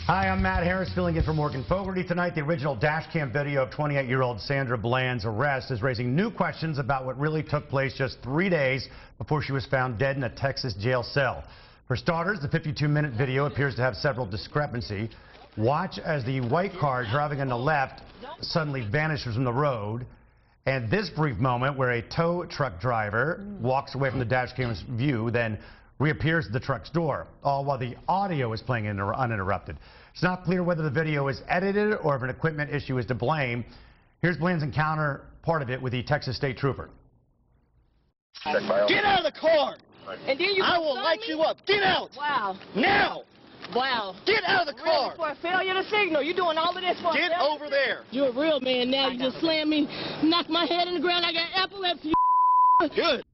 Hi, I'm Matt Harris, filling in for Morgan Fogarty tonight. The original dash cam video of 28-year-old Sandra Bland's arrest is raising new questions about what really took place just 3 days before she was found dead in a Texas jail cell. For starters, the 52-minute video appears to have several discrepancies. Watch as the white car driving on the left suddenly vanishes from the road. And this brief moment where a tow truck driver walks away from the dash cam's view, then reappears at the truck's door, all while the audio is playing uninterrupted. It's not clear whether the video is edited or if an equipment issue is to blame. Here's Bland's encounter, part of it, with the Texas State Trooper. Get out of the car! And then I will light you up. Get out! Wow. Now! Wow. Get out of the car! Really, for a failure to signal. You're doing all of this for Get over there! You're a real man now. You just slammed me, knocked my head in the ground. I got epilepsy. Good.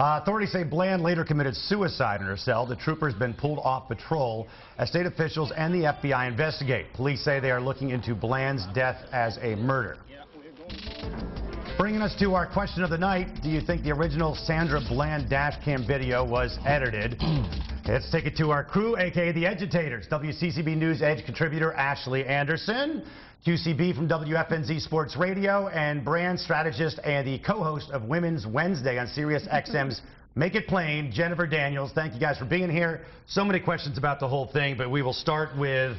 Authorities say Bland later committed suicide in her cell. The trooper's been pulled off patrol as state officials and the FBI investigate. Police say they are looking into Bland's death as a murder. Bringing us to our question of the night, do you think the original Sandra Bland dash cam video was edited? Let's take it to our crew, a.k.a. the Edgitators. WCCB News Edge contributor Ashley Anderson, QCB from WFNZ Sports Radio, and brand strategist and the co-host of Women's Wednesday on Sirius XM's Make It Plain, Jennifer Daniels. Thank you guys for being here. So many questions about the whole thing, but we will start with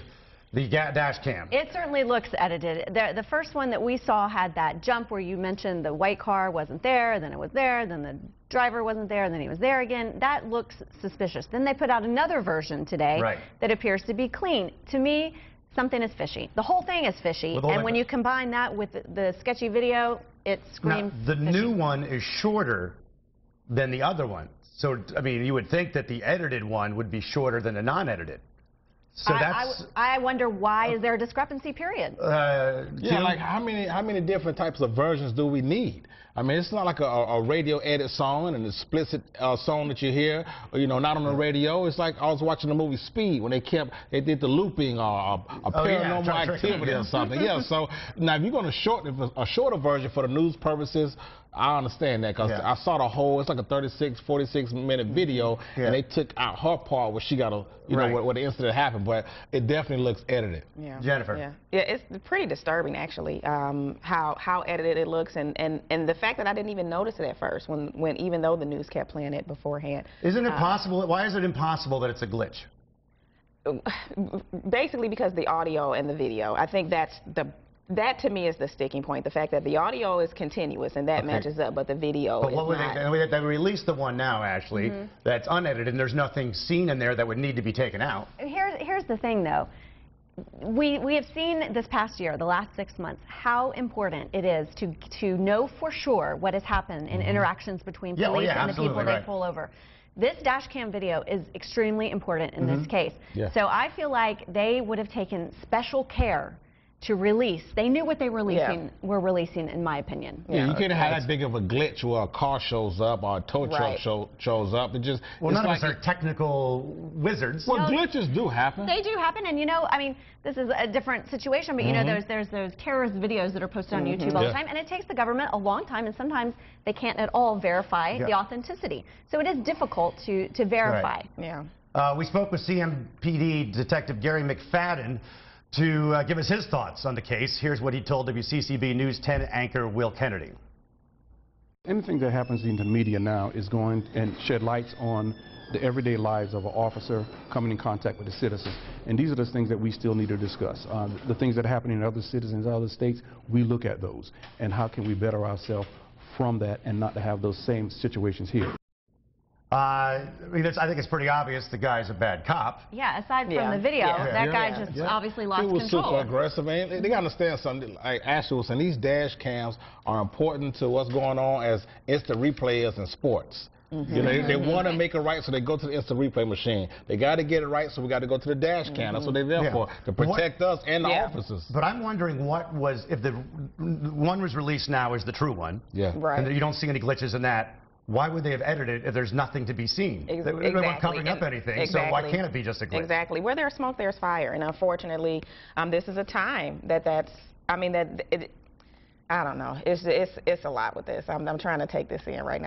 the dash cam. It certainly looks edited. The first one that we saw had that jump where you mentioned the white car wasn't there, then it was there, then the driver wasn't there, and then he was there again. That looks suspicious. Then they put out another version today that appears to be clean. To me, something is fishy. The whole thing is fishy, and when you combine that with the sketchy video, it screams the fishy. new one is shorter than the other one. So, I mean, you would think that the edited one would be shorter than the non-edited. So I wonder, why is there a discrepancy, period? Yeah, like how many different types of versions do we need? I mean, it's not like a radio edit song and an explicit song that you hear, you know, not on the radio. It's like I was watching the movie Speed when they did the looping or a paranormal activity or something. Yeah, so now if you're going to shorten a shorter version for the news purposes, I understand that, because I saw the whole, it's like a 36, 46-minute video, and they took out her part where she got a, you know, where the incident happened, but it definitely looks edited. Yeah. Jennifer. Yeah, it's pretty disturbing, actually, how edited it looks, and the fact that I didn't even notice it at first, when even though the news kept playing it beforehand. Isn't it possible, why is it impossible that it's a glitch? Basically because the audio and the video. I think that to me is the sticking point. The fact that the audio is continuous and that matches up, but the video is not. They released the one now, Ashley, that's unedited, and there's nothing seen in there that would need to be taken out. Here's the thing, though. We have seen this past year, the last 6 months, how important it is to know for sure what has happened in interactions between police and the people they pull over. This dash cam video is extremely important in this case. So I feel like they would have taken special care to release. They knew what they were releasing, in my opinion. Yeah, you can't have that big of a glitch where a car shows up or a tow truck shows up. It just, none of us are technical wizards. Well, glitches do happen. They do happen, and you know, I mean, this is a different situation, but you know, there's those terrorist videos that are posted on YouTube all the time, and it takes the government a long time, and sometimes they can't at all verify the authenticity. So it is difficult to verify. We spoke with CMPD Detective Gary McFadden to give us his thoughts on the case. Here's what he told WCCB News 10 anchor Will Kennedy. Anything that happens in the media now is going and shed lights on the everyday lives of an officer coming in contact with the citizens. And these are the things that we still need to discuss. The things that are happening in other citizens, other states, we look at those. And how can we better ourselves from that and not to have those same situations here. I mean, I think it's pretty obvious the guy's a bad cop. Yeah, aside from the video, that guy just obviously lost control. He was super aggressive, and they got to understand something. Like Ashley was saying, these dash cams are important to what's going on as instant replayers in sports. You know, they want to make it right, so they go to the instant replay machine. They got to get it right, so we got to go to the dash cam. That's what they're there for, to protect us and the officers. But I'm wondering what was, if the one was released now is the true one, and you don't see any glitches in that, why would they have edited it if there's nothing to be seen? They weren't covering up anything, so why can't it be just a glitch? Exactly. Where there's smoke, there's fire. And unfortunately, this is a time I mean, I don't know. It's a lot with this. I'm trying to take this in right now.